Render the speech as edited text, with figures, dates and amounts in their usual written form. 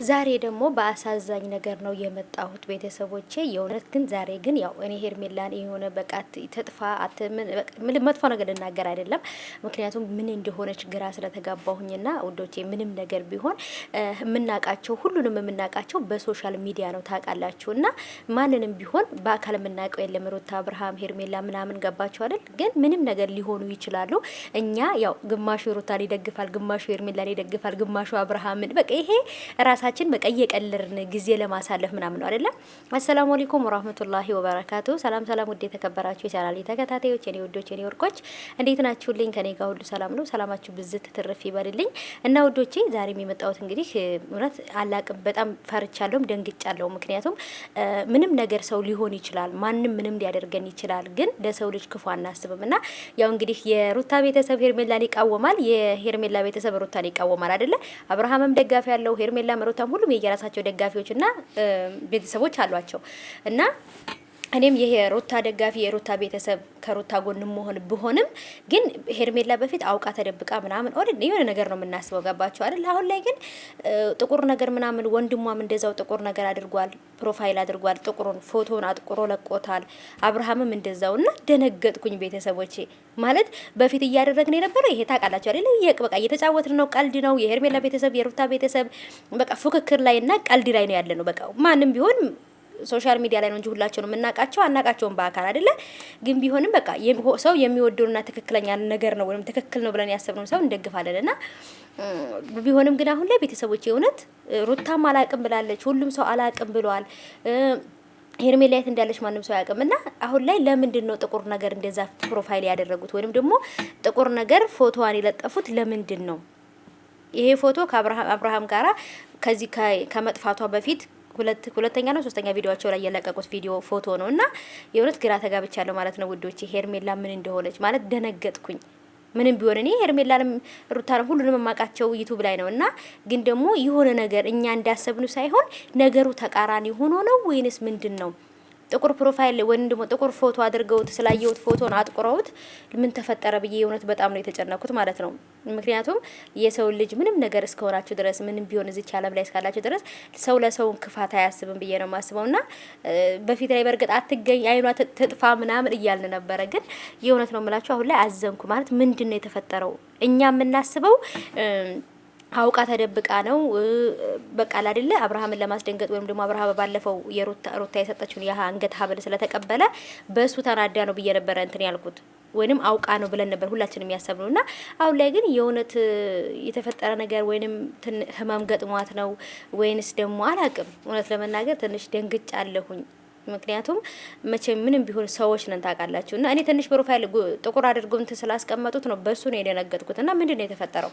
ዛሬ ደግሞ በአሳዛኝ ነገር ነው የመጣሁት ቤተሰቦቼ። የእውነት ግን ዛሬ ግን ያው እኔ ሄርሜላን የሆነ በቃ ተጥፋ ምን መጥፎ ነገር ልናገር አይደለም፣ ምክንያቱም ምን እንደሆነች ግራ ስለተጋባሁኝና ውዶቼ ምንም ነገር ቢሆን የምናቃቸው ሁሉንም የምናቃቸው በሶሻል ሚዲያ ነው ታውቃላችሁ። እና ማንንም ቢሆን በአካል የምናውቀው የለም። ሩታ፣ አብርሃም፣ ሄርሜላ ምናምን ገባችሁ አይደል? ግን ምንም ነገር ሊሆኑ ይችላሉ። እኛ ያው ግማሹ ሩታን ይደግፋል፣ ግማሹ ሄርሜላን ይደግፋል፣ ግማሹ አብርሃምን በቃ ይሄ ራሳችን በቃ እየቀለርን ጊዜ ለማሳለፍ ምናምን ነው አይደለም። አሰላሙ አለይኩም ወራህመቱላሂ ወበረካቱ። ሰላም ሰላም፣ ውድ የተከበራችሁ የቻናሌ ተከታታዮች፣ የኔ ውዶች፣ የኔ ወርቆች እንዴት ናችሁልኝ? ከኔ ጋር ሁሉ ሰላም ነው። ሰላማችሁ ብዝት ትርፍ ይበልልኝ እና ውዶቼ ዛሬም የመጣሁት እንግዲህ እውነት አላቅም፣ በጣም ፈርቻለሁም ደንግጫለሁ። ምክንያቱም ምንም ነገር ሰው ሊሆን ይችላል፣ ማንም ምንም ሊያደርገን ይችላል። ግን ለሰው ልጅ ክፉ አናስብም እና ያው እንግዲህ የሩታ ቤተሰብ ሄርሜላን ይቃወማል፣ የሄርሜላ ቤተሰብ ሩታን ይቃወማል አይደለ? አብርሃምም ደጋፊ ያለው ሄርሜላ ሩታም ሁሉም የየራሳቸው ደጋፊዎችና ቤተሰቦች አሏቸው እና እኔም ይሄ ሩታ ደጋፊ የሩታ ቤተሰብ ከሩታ ጎን መሆን ብሆንም ግን ሄርሜላ በፊት አውቃ ተደብቃ ምናምን የሆነ ነገር ነው የምናስበው። ገባችሁ አይደል? አሁን ላይ ግን ጥቁር ነገር ምናምን ወንድሟም እንደዛው ጥቁር ነገር አድርጓል፣ ፕሮፋይል አድርጓል፣ ጥቁሩን ፎቶን አጥቁሮ ለቆታል። አብርሃምም እንደዛው እና ደነገጥኩኝ ቤተሰቦቼ። ማለት በፊት እያደረግን የነበረ ይሄ ታውቃላችሁ አይደል? በቃ እየተጫወትን ነው፣ ቀልድ ነው። የሄርሜላ ቤተሰብ የሩታ ቤተሰብ በቃ ፉክክር ላይ እና ቀልድ ላይ ነው ያለ ነው። በቃ ማንም ቢሆን ሶሻል ሚዲያ ላይ ነው እንጂ ሁላችንም እናቃቸው አናቃቸውም በአካል አይደለ። ግን ቢሆንም በቃ ሰው የሚወደውና ትክክለኛ ነገር ነው ወይም ትክክል ነው ብለን ያሰብነው ሰው እንደግፋለንና ቢሆንም ግን አሁን ላይ ቤተሰቦች የእውነት ሩታም አላቅም ብላለች፣ ሁሉም ሰው አላቅም ብሏል። ሄርሜላ የት እንዳለች ማንም ሰው አያውቅም። እና አሁን ላይ ለምንድን ነው ጥቁር ነገር እንደዛ ፕሮፋይል ያደረጉት ወይንም ደግሞ ጥቁር ነገር ፎቶዋን የለጠፉት ለምንድን ነው? ይሄ ፎቶ ከአብርሃም ጋራ ከዚህ ከመጥፋቷ በፊት ሁለተኛ ነው ሶስተኛ ቪዲዮአቸው ላይ የለቀቁት ቪዲዮ ፎቶ ነው እና የእውነት ግራ ተጋብቻለሁ ማለት ነው ውዶቼ። ሄርሜላ ምን እንደሆነች ማለት ደነገጥኩኝ። ምንም ቢሆን እኔ ሄርሜላንም ሩታንም ሁሉንም የማውቃቸው ዩቲዩብ ላይ ነው እና ግን ደግሞ የሆነ ነገር እኛ እንዳሰብኑ ሳይሆን ነገሩ ተቃራኒ ሆኖ ነው ወይንስ ምንድን ነው? ጥቁር ፕሮፋይል ወይንም ደግሞ ጥቁር ፎቶ አድርገውት ስላየሁት ፎቶን አጥቁረውት ምን ተፈጠረ ብዬ እውነት በጣም ነው የተጨነኩት ማለት ነው። ምክንያቱም የሰው ልጅ ምንም ነገር እስከሆናችሁ ድረስ ምንም ቢሆን እዚች ዓለም ላይ እስካላችሁ ድረስ ሰው ለሰውን ክፋት አያስብም ብዬ ነው የማስበውና በፊት ላይ በርግጥ አትገኝ አይኗ ትጥፋ ምናምን እያልን ነበረ። ግን የእውነት ነው የምላችሁ አሁን ላይ አዘንኩ ማለት ምንድነው የተፈጠረው? እኛ የምናስበው አውቃ ተደብቃ ነው በቃ አይደለ? አብርሃምን ለማስደንገጥ ወይም ደግሞ አብርሃም ባለፈው ሩታ የሰጠችውን ያ አንገት ሀብል ስለተቀበለ በሱ ተናዳ ነው ብዬ ነበረ እንትን ያልኩት ወይንም አውቃ ነው ብለን ነበር ሁላችንም ያሰብነውና አሁን ላይ ግን የእውነት የተፈጠረ ነገር ወይንም ህመም ገጥሟት ነው ወይንስ ደግሞ አላቅም። እውነት ለመናገር ትንሽ ደንግጫለሁኝ። ምክንያቱም መቼም ምንም ቢሆን ሰዎች ነን ታውቃላችሁ። እና እኔ ትንሽ ፕሮፋይል ጥቁር አድርገው እንትን ስላስቀመጡት ነው በሱ ነው የደነገጥኩት። እና ምንድነው የተፈጠረው?